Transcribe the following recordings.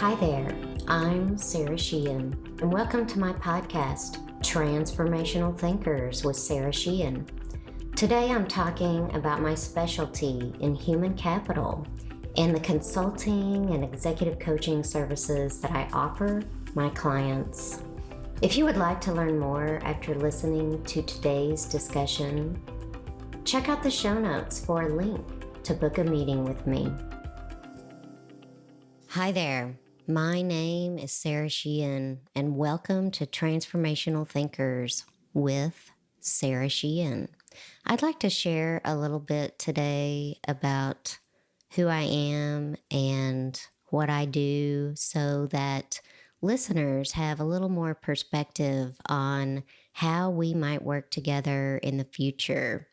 Hi there, I'm Sara Sheehan, and welcome to my podcast, Transformational Thinkers with Sara Sheehan. Today I'm talking about my specialty in human capital and the consulting and executive coaching services that I offer my clients. If you would like to learn more after listening to today's discussion, check out the show notes for a link to book a meeting with me. Hi there. My name is Sara Sheehan, and welcome to Transformational Thinkers with Sara Sheehan. I'd like to share a little bit today about who I am and what I do so that listeners have a little more perspective on how we might work together in the future.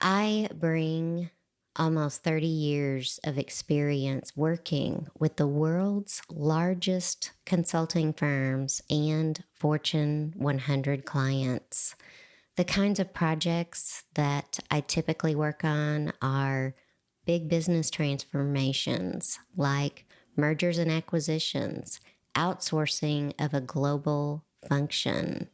I bring almost 30 years of experience working with the world's largest consulting firms and Fortune 100 clients. The kinds of projects that I typically work on are big business transformations like mergers and acquisitions, outsourcing of a global function,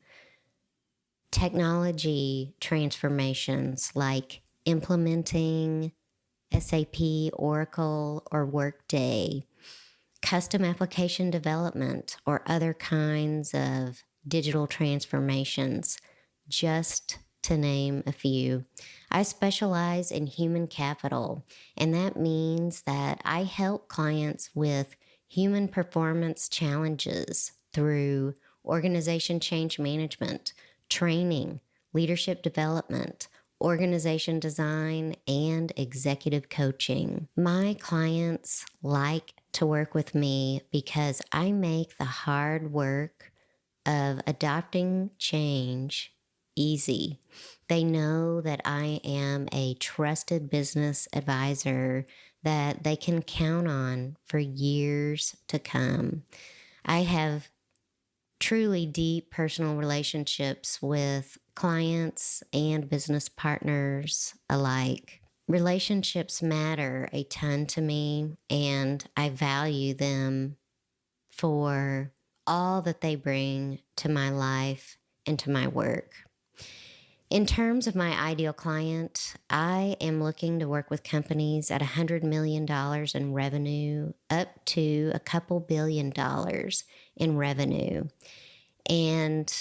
technology transformations like implementing SAP, Oracle, or Workday, custom application development, or other kinds of digital transformations, just to name a few. I specialize in human capital, and that means that I help clients with human performance challenges through organization change management, training, leadership development, organization design, and executive coaching. My clients like to work with me because I make the hard work of adopting change easy. They know that I am a trusted business advisor that they can count on for years to come. I have truly deep personal relationships with clients and business partners alike. Relationships matter a ton to me, and I value them for all that they bring to my life and to my work. In terms of my ideal client, I am looking to work with companies at $100 million in revenue up to a couple $1 billion in revenue. And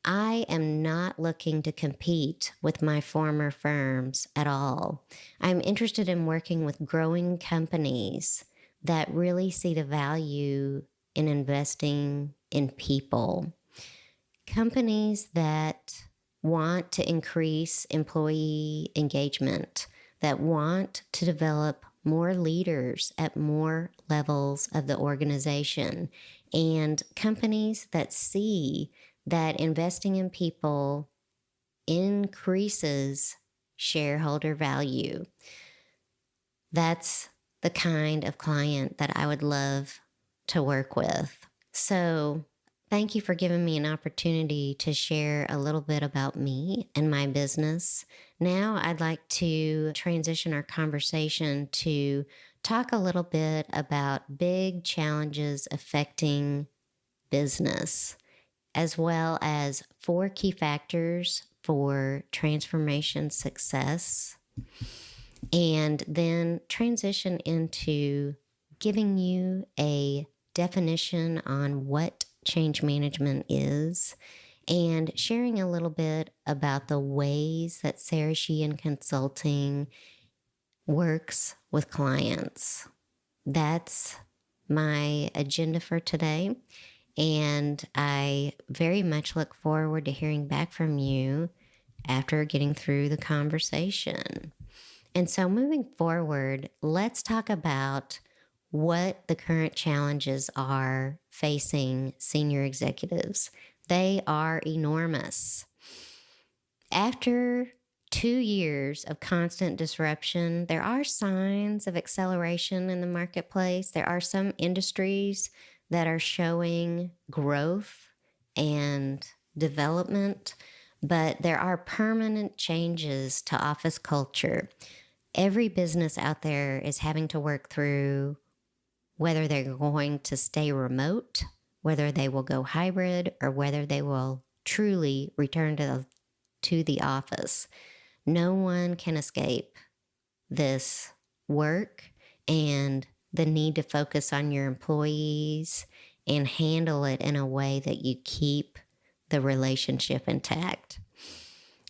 I am not looking to compete with my former firms at all. I'm interested in working with growing companies that really see the value in investing in people. Companies that want to increase employee engagement, that want to develop more leaders at more levels of the organization, and companies that see that investing in people increases shareholder value. That's the kind of client that I would love to work with. So thank you for giving me an opportunity to share a little bit about me and my business. Now I'd like to transition our conversation to talk a little bit about big challenges affecting business, as well as 4 key factors for transformation success, and then transition into giving you a definition on what change management is, and sharing a little bit about the ways that Sara Sheehan Consulting works with clients. That's my agenda for today, and I very much look forward to hearing back from you after getting through the conversation. And so moving forward, let's talk about what the current challenges are facing senior executives. They are enormous. After 2 years of constant disruption, there are signs of acceleration in the marketplace. There are some industries that are showing growth and development, but there are permanent changes to office culture. Every business out there is having to work through whether they're going to stay remote, whether they will go hybrid, or whether they will truly return to the office. No one can escape this work and the need to focus on your employees and handle it in a way that you keep the relationship intact.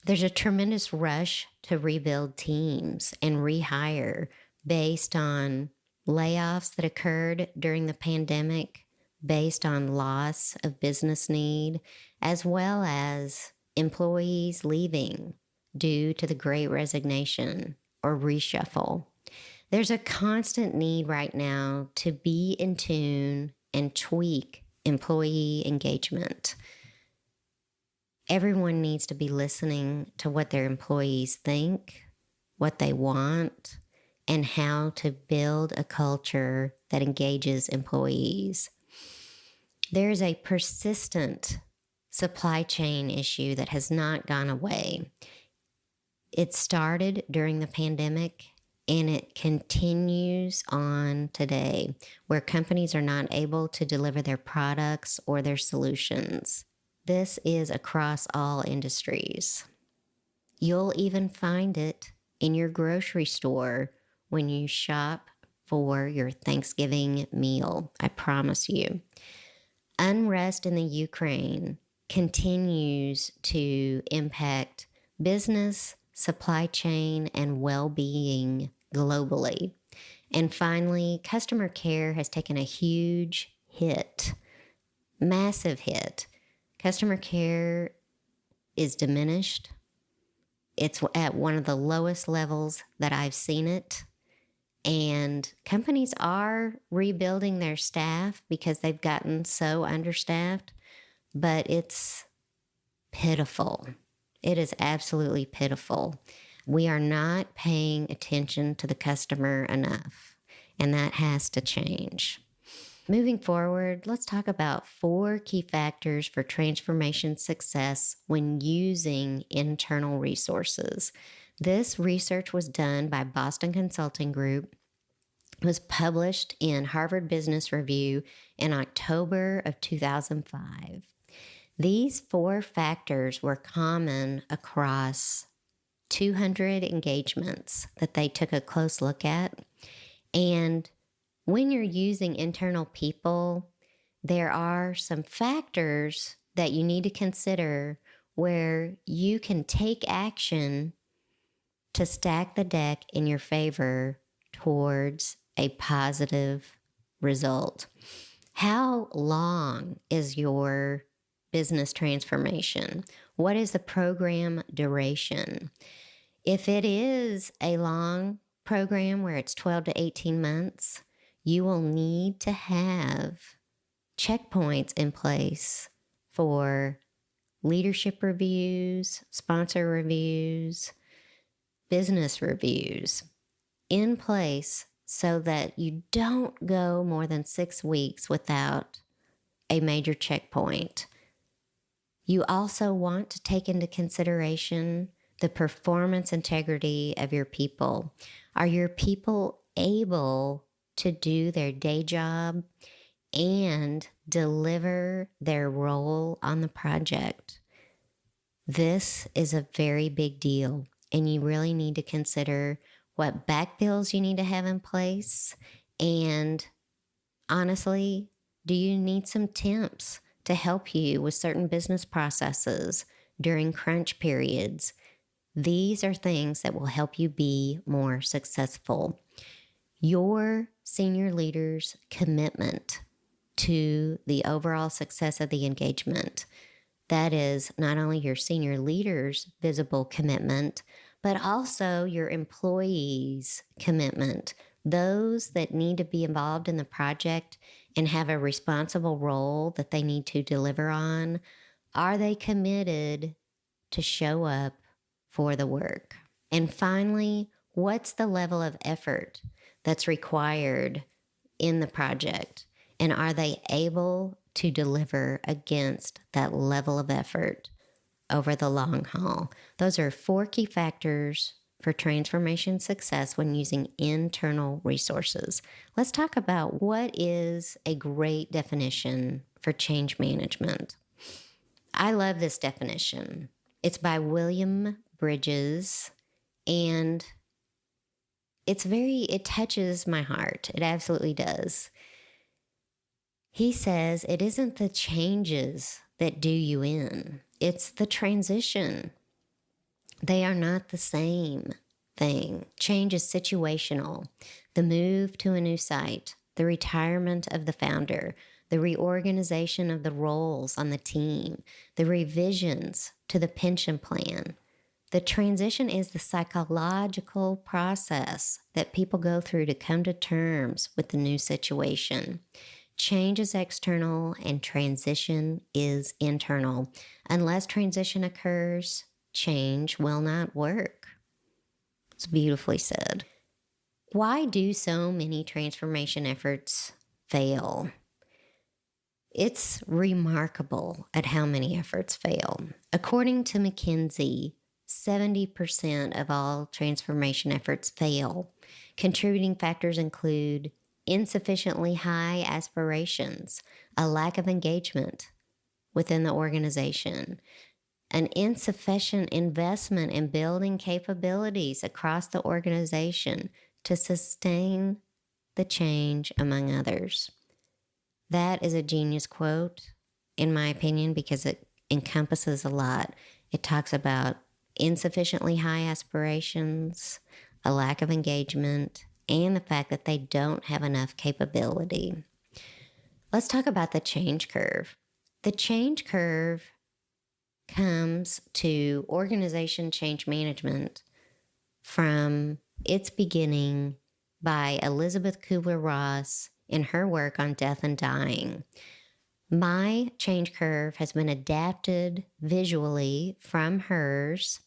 There's a tremendous rush to rebuild teams and rehire based on layoffs that occurred during the pandemic, based on loss of business need, as well as employees leaving due to the great resignation or reshuffle. There's a constant need right now to be in tune and tweak employee engagement. Everyone needs to be listening to what their employees think, what they want, and how to build a culture that engages employees. There's a persistent supply chain issue that has not gone away. It started during the pandemic and it continues on today, where companies are not able to deliver their products or their solutions. This is across all industries. You'll even find it in your grocery store when you shop for your Thanksgiving meal. I promise you. Unrest in the Ukraine continues to impact business, supply chain, and well-being globally. And finally, customer care has taken a huge hit, massive hit. Customer care is diminished. It's at one of the lowest levels that I've seen it. And companies are rebuilding their staff because they've gotten so understaffed, but it's pitiful. It is absolutely pitiful. We are not paying attention to the customer enough, and that has to change. Moving forward, let's talk about 4 key factors for transformation success when using internal resources. This research was done by Boston Consulting Group. It was published in Harvard Business Review in October of 2005. These 4 factors were common across 200 engagements that they took a close look at. And when you're using internal people, there are some factors that you need to consider where you can take action to stack the deck in your favor towards a positive result. How long is your business transformation? What is the program duration? If it is a long program where it's 12 to 18 months, you will need to have checkpoints in place for leadership reviews, sponsor reviews, business reviews in place so that you don't go more than 6 weeks without a major checkpoint. You also want to take into consideration the performance integrity of your people. Are your people able to do their day job and deliver their role on the project? This is a very big deal, and you really need to consider what backfills you need to have in place. And honestly, do you need some temps to help you with certain business processes during crunch periods? These are things that will help you be more successful. Your senior leader's commitment to the overall success of the engagement. That is not only your senior leader's visible commitment, but also your employees' commitment. Those that need to be involved in the project and have a responsible role that they need to deliver on, are they committed to show up for the work? And finally, what's the level of effort that's required in the project? And are they able to deliver against that level of effort over the long haul? Those are 4 key factors for transformation success when using internal resources. Let's talk about what is a great definition for change management. I love this definition. It's by William Bridges, and it touches my heart. It absolutely does. He says it isn't the changes that do you in, it's the transition. They are not the same thing. Change is situational. The move to a new site, the retirement of the founder, the reorganization of the roles on the team, the revisions to the pension plan. The transition is the psychological process that people go through to come to terms with the new situation. Change is external and transition is internal. Unless transition occurs, change will not work. It's beautifully said. Why do so many transformation efforts fail? It's remarkable at how many efforts fail. According to McKinsey, 70% of all transformation efforts fail. Contributing factors include insufficiently high aspirations, a lack of engagement within the organization, an insufficient investment in building capabilities across the organization to sustain the change, among others. That is a genius quote, in my opinion, because it encompasses a lot. It talks about insufficiently high aspirations, a lack of engagement, and the fact that they don't have enough capability. Let's talk about the change curve. The change curve comes to organization change management from its beginning by Elizabeth Kubler-Ross in her work on death and dying. My change curve has been adapted visually from hers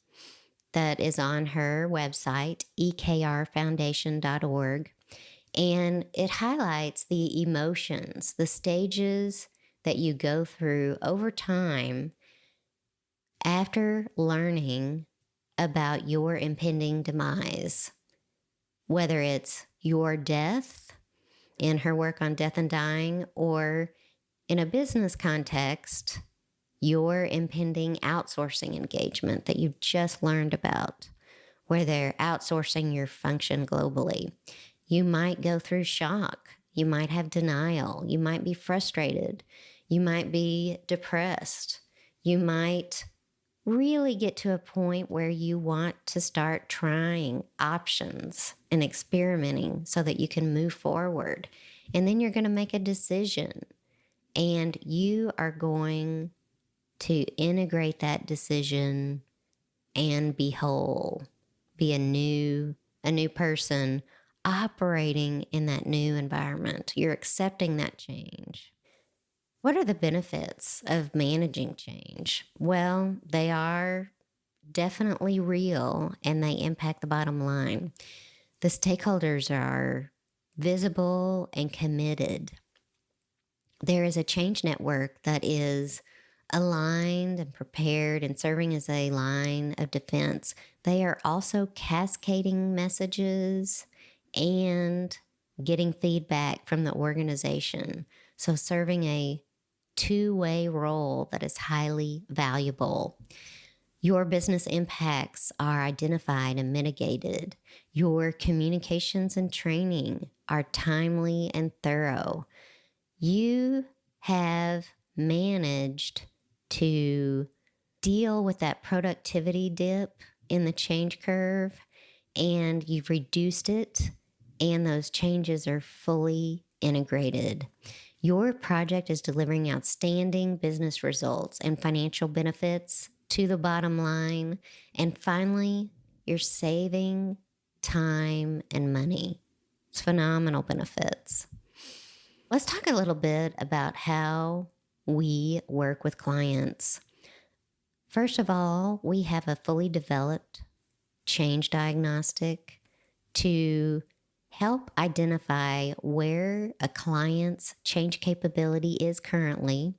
that is on her website, ekrfoundation.org, and it highlights the emotions, the stages that you go through over time after learning about your impending demise, whether it's your death in her work on death and dying, or in a business context, your impending outsourcing engagement that you've just learned about, where they're outsourcing your function globally. You might go through shock. You might have denial. You might be frustrated. You might be depressed. You might really get to a point where you want to start trying options and experimenting so that you can move forward. And then you're going to make a decision, and you are going to integrate that decision and be whole, be a new person operating in that new environment. You're accepting that change. What are the benefits of managing change? Well, they are definitely real and they impact the bottom line. The stakeholders are visible and committed. There is a change network that is aligned and prepared and serving as a line of defense. They are also cascading messages and getting feedback from the organization. So serving a two-way role that is highly valuable. Your business impacts are identified and mitigated. Your communications and training are timely and thorough. You have managed to deal with that productivity dip in the change curve, and you've reduced it, and those changes are fully integrated. Your project is delivering outstanding business results and financial benefits to the bottom line. And finally, you're saving time and money. It's phenomenal benefits. Let's talk a little bit about how we work with clients. First of all, we have a fully developed change diagnostic to help identify where a client's change capability is currently,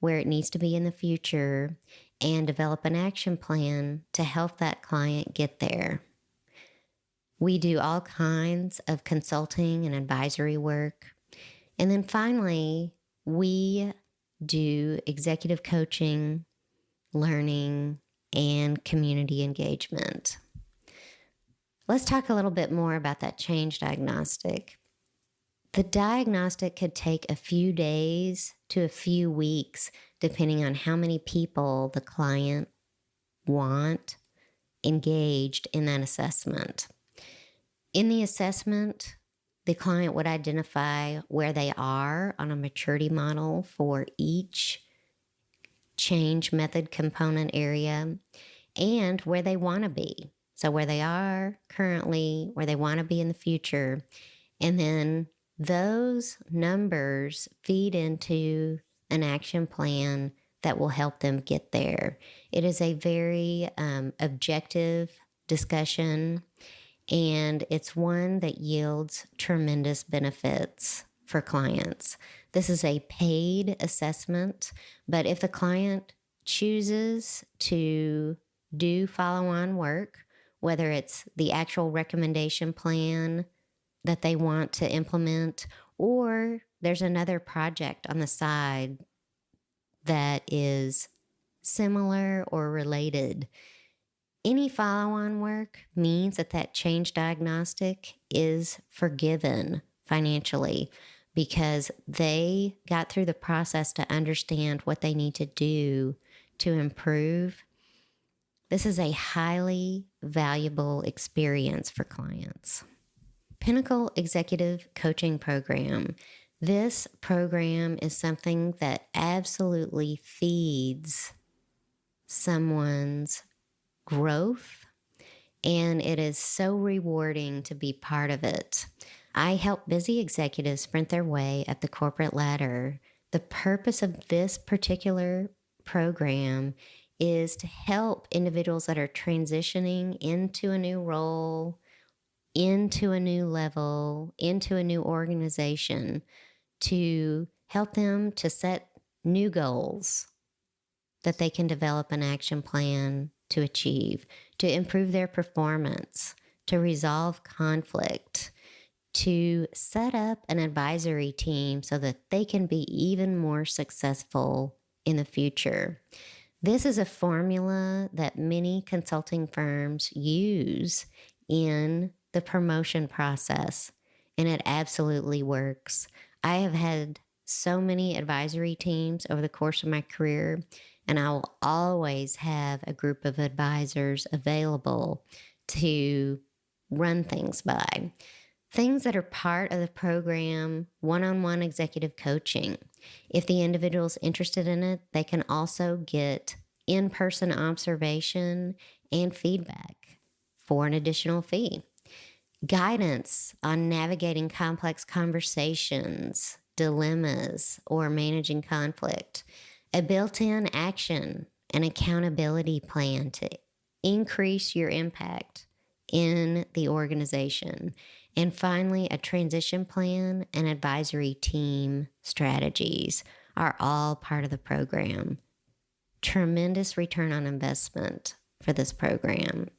where it needs to be in the future, and develop an action plan to help that client get there. We do all kinds of consulting and advisory work. And then finally, we do executive coaching, learning, and community engagement. Let's talk a little bit more about that change diagnostic. The diagnostic could take a few days to a few weeks, depending on how many people the client want engaged in that assessment. In the assessment, the client would identify where they are on a maturity model for each change method component area and where they want to be. So where they are currently, where they want to be in the future. And then those numbers feed into an action plan that will help them get there. It is a very objective discussion, and it's one that yields tremendous benefits for clients. This is a paid assessment, but if the client chooses to do follow-on work, whether it's the actual recommendation plan that they want to implement, or there's another project on the side that is similar or related, any follow-on work means that that change diagnostic is forgiven financially because they got through the process to understand what they need to do to improve. This is a highly valuable experience for clients. PInnacle Executive Coaching Program. This program is something that absolutely feeds someone's growth, and it is so rewarding to be part of it. I help busy executives sprint their way up the corporate ladder. The purpose of this particular program is to help individuals that are transitioning into a new role, into a new level, into a new organization, to help them to set new goals that they can develop an action plan to achieve, to improve their performance, to resolve conflict, to set up an advisory team so that they can be even more successful in the future. This is a formula that many consulting firms use in the promotion process, and it absolutely works. I have had so many advisory teams over the course of my career, and I will always have a group of advisors available to run things by. Things that are part of the program, one-on-one executive coaching. If the individual's interested in it, they can also get in-person observation and feedback for an additional fee. Guidance on navigating complex conversations, dilemmas, or managing conflict. A built-in action and accountability plan to increase your impact in the organization. And finally, a transition plan and advisory team strategies are all part of the program. Tremendous return on investment for this program.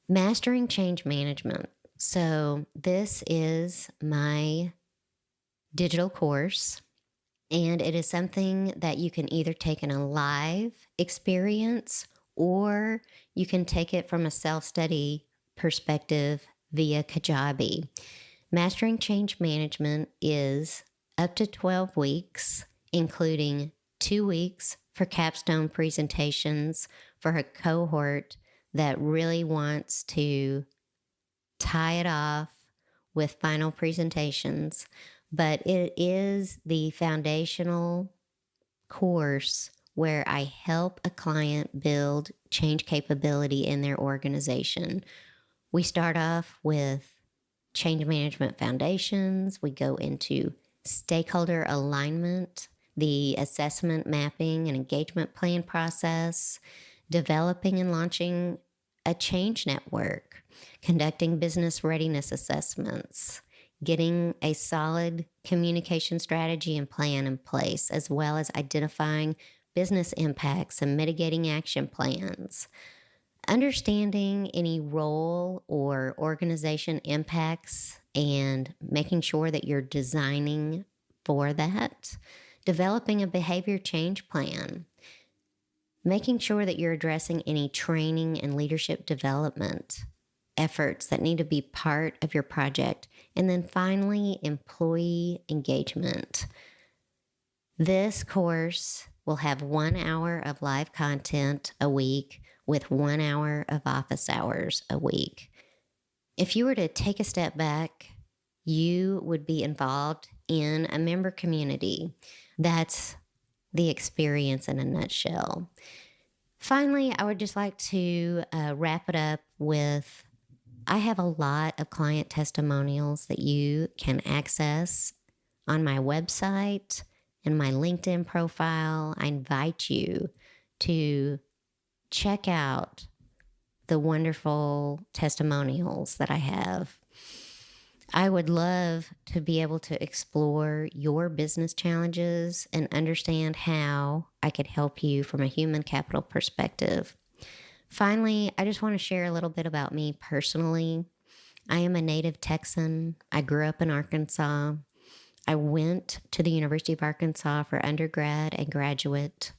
Mastering change management. So this is my digital course, and it is something that you can either take in a live experience or you can take it from a self-study perspective via Kajabi. Mastering change management is up to 12 weeks, including 2 weeks for capstone presentations for a cohort that really wants to tie it off with final presentations. But it is the foundational course where I help a client build change capability in their organization. We start off with change management foundations. We go into stakeholder alignment, the assessment, mapping, and engagement plan process, developing and launching a change network, conducting business readiness assessments, getting a solid communication strategy and plan in place, as well as identifying business impacts and mitigating action plans, Understanding any role or organization impacts and making sure that you're designing for that. Developing a behavior change plan. Making sure that you're addressing any training and leadership development efforts that need to be part of your project. And then finally, employee engagement. This course will have 1 hour of live content a week with 1 hour of office hours a week. If you were to take a step back, you would be involved in a member community. That's the experience in a nutshell. Finally, I would just like to wrap it up with, I have a lot of client testimonials that you can access on my website and my LinkedIn profile. I invite you to check out the wonderful testimonials that I have. I would love to be able to explore your business challenges and understand how I could help you from a human capital perspective. Finally, I just want to share a little bit about me personally. I am a native Texan. I grew up in Arkansas. I went to the University of Arkansas for undergrad and graduate.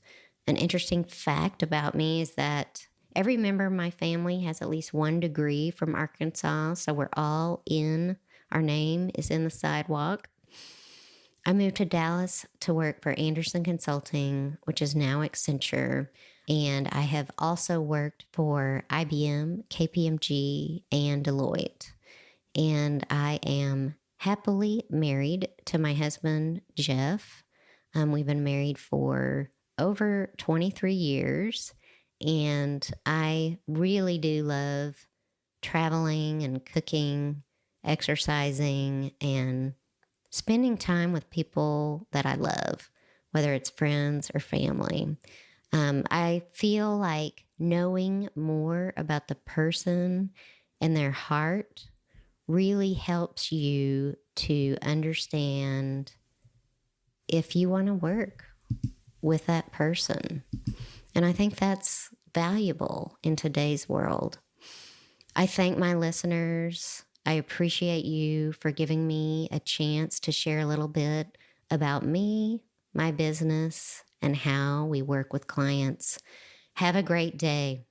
An interesting fact about me is that every member of my family has at least one degree from Arkansas, so we're all in. Our name is in the sidewalk. I moved to Dallas to work for Anderson Consulting, which is now Accenture, and I have also worked for IBM, KPMG, and Deloitte. And I am happily married to my husband, Jeff. We've been married for over 23 years, and I really do love traveling and cooking, exercising, and spending time with people that I love, whether it's friends or family. I feel like knowing more about the person and their heart really helps you to understand if you want to work with that person. And I think that's valuable in today's world. I thank my listeners. I appreciate you for giving me a chance to share a little bit about me, my business, and how we work with clients. Have a great day.